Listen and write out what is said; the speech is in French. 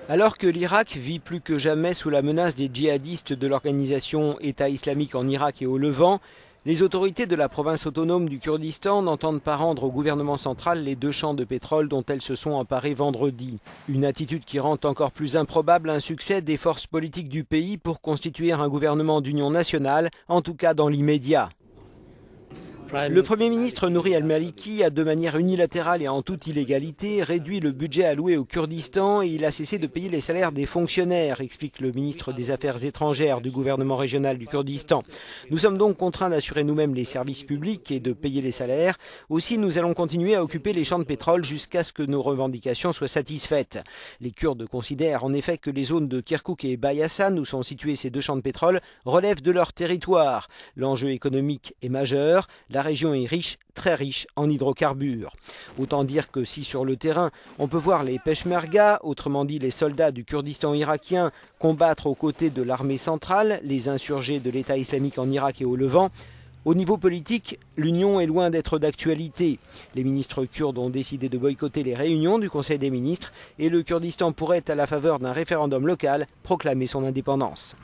Alors que l'Irak vit plus que jamais sous la menace des djihadistes de l'organisation État islamique en Irak et au Levant, les autorités de la province autonome du Kurdistan n'entendent pas rendre au gouvernement central les 2 champs de pétrole dont elles se sont emparées vendredi. Une attitude qui rend encore plus improbable un succès des forces politiques du pays pour constituer un gouvernement d'union nationale, en tout cas dans l'immédiat. Le Premier ministre Nouri al-Maliki a de manière unilatérale et en toute illégalité réduit le budget alloué au Kurdistan et il a cessé de payer les salaires des fonctionnaires, explique le ministre des Affaires étrangères du gouvernement régional du Kurdistan. Nous sommes donc contraints d'assurer nous-mêmes les services publics et de payer les salaires. Aussi, nous allons continuer à occuper les champs de pétrole jusqu'à ce que nos revendications soient satisfaites. Les Kurdes considèrent en effet que les zones de Kirkouk et Baye Hassan, où sont situés ces 2 champs de pétrole, relèvent de leur territoire. L'enjeu économique est majeur. La région est riche, très riche en hydrocarbures. Autant dire que si sur le terrain, on peut voir les Peshmerga, autrement dit les soldats du Kurdistan irakien, combattre aux côtés de l'armée centrale, les insurgés de l'État islamique en Irak et au Levant, au niveau politique, l'union est loin d'être d'actualité. Les ministres kurdes ont décidé de boycotter les réunions du Conseil des ministres et le Kurdistan pourrait, à la faveur d'un référendum local, proclamer son indépendance.